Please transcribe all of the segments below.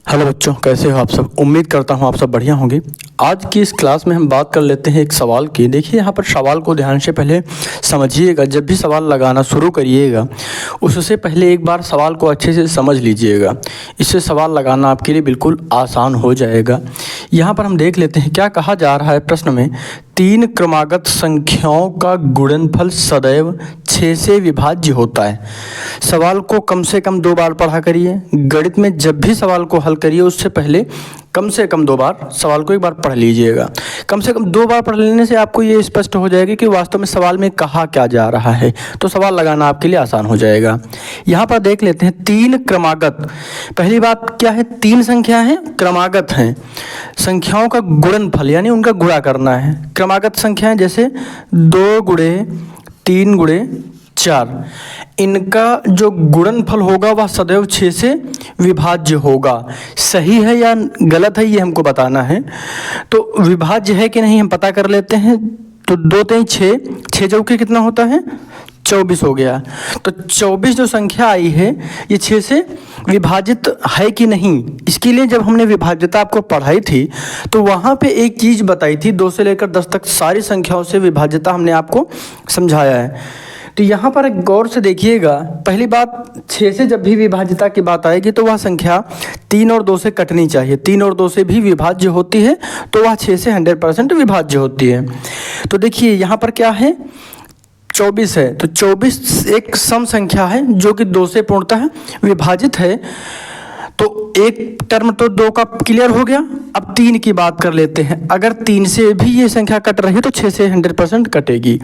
Hello बच्चों, कैसे हो आप सब। उम्मीद करता हूँ आप सब बढ़िया होंगे। आज की इस क्लास में हम बात कर लेते हैं एक सवाल की। देखिए यहाँ पर सवाल को ध्यान से पहले समझिएगा। जब भी सवाल लगाना शुरू करिएगा उससे पहले एक बार सवाल को अच्छे से समझ लीजिएगा। इससे सवाल लगाना आपके लिए बिल्कुल आसान हो जाएगा। यहाँ पर हम देख लेते हैं क्या कहा जा रहा है प्रश्न में। 3 क्रमागत संख्याओं का गुणनफल सदैव 6 से विभाज्य होता है। सवाल को कम से कम 2 बार पढ़ा करिए। गणित में जब भी सवाल को हल करिए उससे पहले कम से कम 2 बार सवाल को एक बार पढ़ लीजिएगा। कम से कम 2 बार पढ़ लेने से आपको ये स्पष्ट हो जाएगा कि वास्तव में सवाल में कहा क्या जा रहा है, तो सवाल लगाना आपके लिए आसान हो जाएगा। यहाँ पर देख लेते हैं 3 क्रमागत। पहली बात क्या है, 3 संख्या है, क्रमागत हैं। संख्याओं का गुणनफल यानी उनका गुणा करना है। क्रमागत संख्याएं जैसे 2 गुणे 3 गुणे 4, इनका जो गुणनफल होगा वह सदैव 6 से विभाज्य होगा। सही है या गलत है ये हमको बताना है। तो विभाज्य है कि नहीं हम पता कर लेते हैं। तो 2 3 6, 6 चौके कितना होता है 24 हो गया। तो 24 जो संख्या आई है ये 6 से विभाजित है कि नहीं, इसके लिए जब हमने विभाज्यता आपको पढ़ाई थी तो वहाँ पे एक चीज़ बताई थी। 2 से लेकर 10 तक सारी संख्याओं से विभाज्यता हमने आपको समझाया है। तो यहाँ पर गौर से देखिएगा। पहली बात, 6 से जब भी विभाज्यता की बात आएगी तो वह संख्या 3 और 2 से कटनी चाहिए। 3 और 2 से भी विभाज्य होती है तो वह 6 से 100% विभाज्य होती है। तो देखिए यहाँ पर क्या है, 24 है। तो 24 एक सम संख्या है जो कि 2 से पूर्णतः विभाजित है। तो एक टर्म तो 2 का क्लियर हो गया। अब 3 की बात कर लेते हैं। अगर 3 से भी ये संख्या कट रही है तो 6 से 100% कटेगी।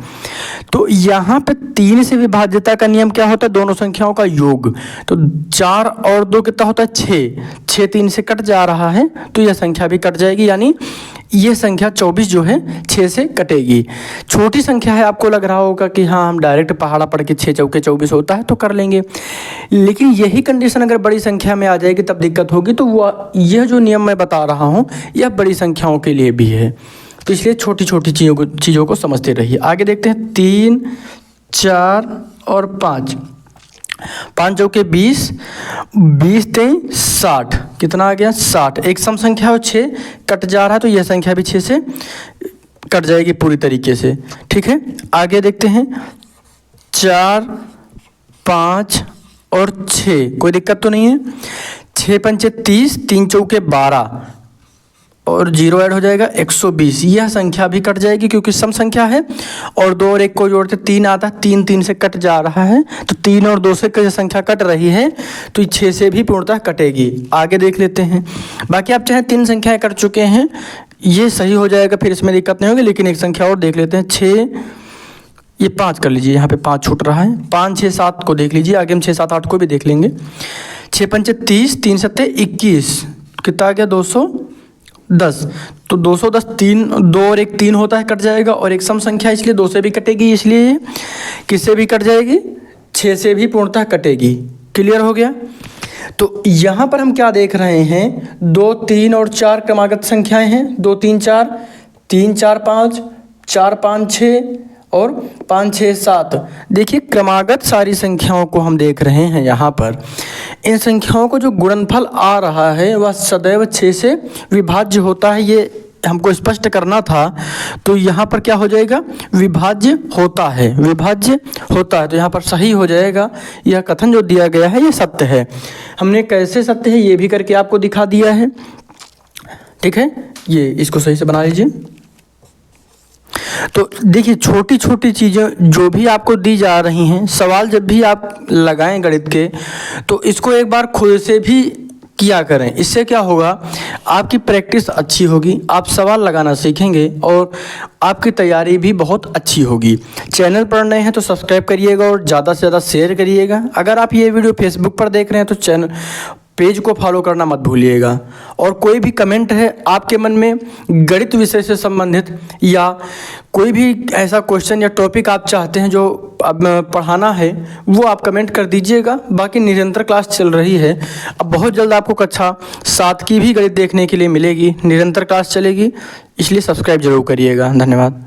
तो यहाँ पे 3 से विभाज्यता का नियम क्या होता है, दोनों संख्याओं का योग। तो 4 और 2 कितना होता है 6, 6 3 से कट जा रहा है तो यह संख्या भी कट जाएगी, यानी ये संख्या 24 जो है 6 से कटेगी। छोटी संख्या है, आपको लग रहा होगा कि हाँ हम डायरेक्ट पहाड़ा पढ़ के 6 चौके 24 होता है तो कर लेंगे, लेकिन यही कंडीशन अगर बड़ी संख्या में आ जाएगी तब दिक्कत होगी। तो वह यह जो नियम मैं बता रहा हूँ यह बड़ी संख्याओं के लिए भी है। तो इसलिए छोटी छोटी चीज़ों को समझते रहिए। आगे देखते हैं 3 4 और 5, 5 चौके 20, 20 3 60, कितना आ गया 60। एक सम संख्या हो, 6 कट जा रहा है तो यह संख्या भी 6 से कट जाएगी पूरी तरीके से। ठीक है, आगे देखते हैं 4 5 और 6, कोई दिक्कत तो नहीं है। 6 पंचे 30, 3 चौके 12 और 0 ऐड हो जाएगा 120। यह संख्या भी कट जाएगी क्योंकि सम संख्या है और 2 और 1 को जोड़ते 3 आता है, 3 3 से कट जा रहा है। तो 3 और 2 से संख्या कट रही है तो 6 से भी पूर्णतः कटेगी। आगे देख लेते हैं। बाकी आप चाहे 3 संख्याएं कट चुके हैं ये सही हो जाएगा, फिर इसमें दिक्कत नहीं होगी। लेकिन एक संख्या और देख लेते हैं 6, ये 5 कर लीजिए, यहाँ पे 5 छूट रहा है। 5 6 7 को देख लीजिए, आगे हम 6 7 8 को भी देख लेंगे। 6 पंचे 30, 3 सत्ते 21, कितना आ गया 210। तो 210, 3 2 और 1 3 होता है, कट जाएगा। और एक सम संख्या इसलिए 2 से भी कटेगी, इसलिए किससे भी कट जाएगी 6 से भी पूर्णतः कटेगी। क्लियर हो गया। तो यहाँ पर हम क्या देख रहे हैं, 2 3 और 4 क्रमागत संख्याएं हैं। 2 3 4, 3 4 5, 4 5 6 और 5 6 7। देखिए क्रमागत सारी संख्याओं को हम देख रहे हैं। यहाँ पर इन संख्याओं को जो गुणनफल आ रहा है वह सदैव 6 से विभाज्य होता है, ये हमको स्पष्ट करना था। तो यहाँ पर क्या हो जाएगा, विभाज्य होता है, विभाज्य होता है। तो यहाँ पर सही हो जाएगा। यह कथन जो दिया गया है ये सत्य है। हमने कैसे सत्य है ये भी करके आपको दिखा दिया है। ठीक है, ये इसको सही से बना लीजिए। तो देखिए छोटी छोटी चीज़ें जो भी आपको दी जा रही हैं, सवाल जब भी आप लगाएं गणित के तो इसको एक बार खुद से भी किया करें। इससे क्या होगा, आपकी प्रैक्टिस अच्छी होगी, आप सवाल लगाना सीखेंगे और आपकी तैयारी भी बहुत अच्छी होगी। चैनल पर नए हैं तो सब्सक्राइब करिएगा और ज़्यादा से ज़्यादा शेयर करिएगा। अगर आप ये वीडियो फेसबुक पर देख रहे हैं तो चैनल पेज को फॉलो करना मत भूलिएगा। और कोई भी कमेंट है आपके मन में गणित विषय से संबंधित या कोई भी ऐसा क्वेश्चन या टॉपिक आप चाहते हैं जो अब पढ़ाना है वो आप कमेंट कर दीजिएगा। बाकी निरंतर क्लास चल रही है। अब बहुत जल्द आपको कक्षा 7 की भी गणित देखने के लिए मिलेगी। निरंतर क्लास चलेगी, इसलिए सब्सक्राइब जरूर करिएगा। धन्यवाद।